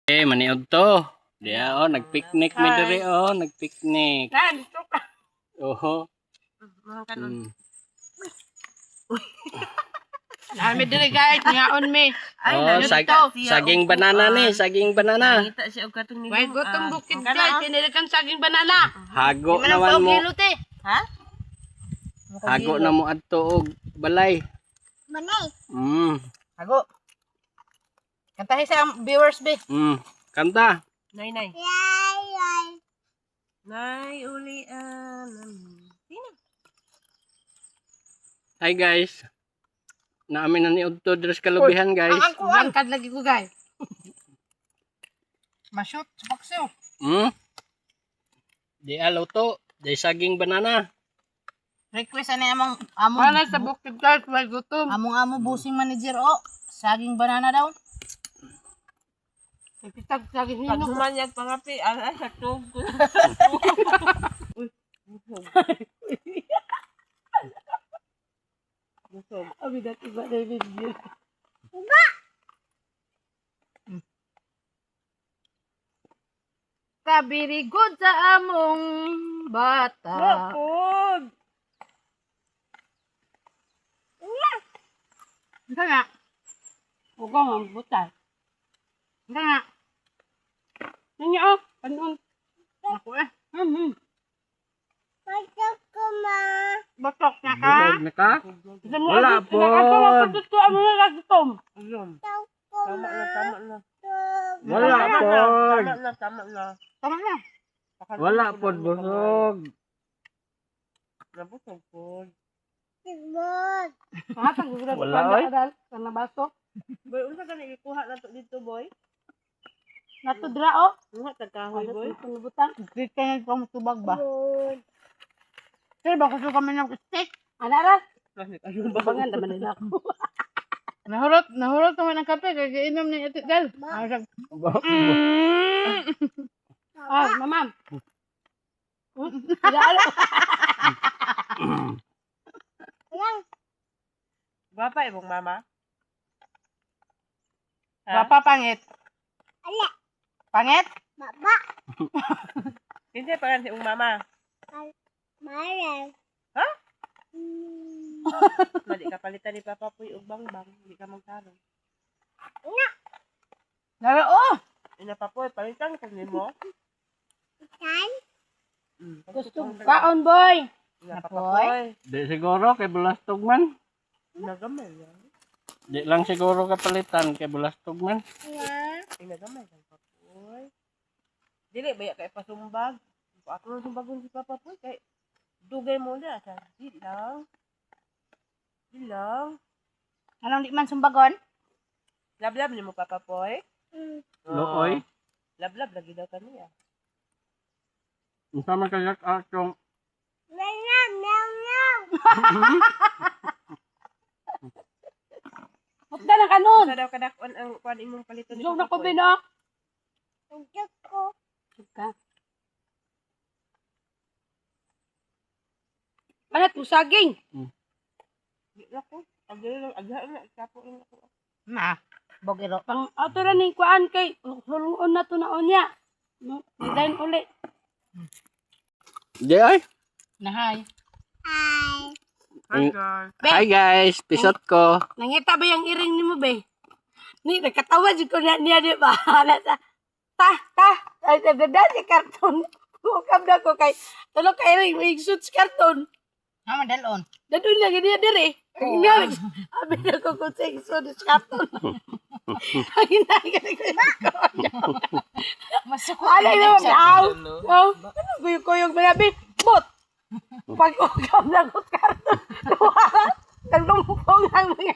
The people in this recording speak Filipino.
Maniod to. Diya nagpicnic mi diri nagpicnic. Dito ka. Oho. Dami diri guys, ngaon mi. Saging banana ni, saging banana. Kita siya og katong ni. Wait, gutong bukid guys, tinirikan saging banana. Hago naman mo. Ha? Hago na mo adto og balay. Balay. Hago. Kantahin sa viewers be. Kanta. Nay. Yay. Nay ulian. Hi guys. Naamin na ni Udto dres kalubihan guys. Ang kuan kad lagi ko guys. Ma-shoot sa bakso. Di aluto, di saging banana. Request ani among Wala sa bukid guys, wala gutom. among busing manager saging banana daw. Nagtitag saging Pag hinok. humanyag pangapi, sa tug. Abi dati ba David yun? Kabirigod sa among bata. Bakod. Ika nga. Huwag ka nga, butay. Ika nga. Nanyo, panon. Ako Pasok ko ma. Batok na ka. Bulog na ka? Wala po. Nakatutuan mo na lagi tom. Ayun. Pasok ko Tama ma. na, tama na. Wala po. Tama na. Tama na. Wala po busog. Nabusog po. Sigbot. Wala, oy. Kana baso. Boy, unsa ka na ikuha na to dito, boy? Natudra o. Nga tagkahoy, boy. Pangbutan. Dito nga pa matubag ba? Sir, baka gusto kami ng steak. Anara. Ayun ba? Bangan naman nila ako. Nahurot naman ng kape kaya kainom ni Ate Del. Mamam. Lalo. Gwapa ibong mama? Papa pangit. Ala. Pangit? Baba. Hindi pa kan si ibong mama. Mara. Ha? Mali ka palitan ni Papa Puy og bangbang, hindi ka magtarong. Lalo oh. Ina Papoy, palitan ko nimo. Tan. Gusto kaon boy. Ina Papoy. Di siguro kay bulastog man. Nagamay yan. Di lang siguro kapalitan kay bulastog man. Na. Nagamay lang Papoy. Dili baya kay pasumbag. Ato na sumbagon si Papa Puy kay dugay mo na sa di lang. Di lang. Anong di man sumbagon? Lablab ni mo Papa Puy. Looy. Lablab lagi daw kaniya. Unsa man kaya akong Meow. Hutda na kanon. Sa daw kadakon ang kuan imong paliton ni Isog na Papa ko Puy. bino. Pasok ko. Ka. Manat mo saging. Di na ko. Agha na kapo lang ako. Na. Bogero. Pang ato ra ning kuan kay sulungon na to na unya. Dayon uli. Di ay. Nahay. Hi. Hi guys. Hi guys, pisot ko. Nangita ba yung iring ni mo, be? Ni, nakatawa dyan ko niya, di ba? Ay, dadada si karton. Bukab na ko kay, tulog ka iring, may suits karton. Ha madalon. Dadun lang niya dire. Ang inawit. Abi na ko kung sa suits karton. Ang inawit ka na ko. Masuk. Alay na mo, daw. Oh, ano kuyog-kuyog mo na, be? Bot. Pag-ugam na ko karton. Naglumpong ang mga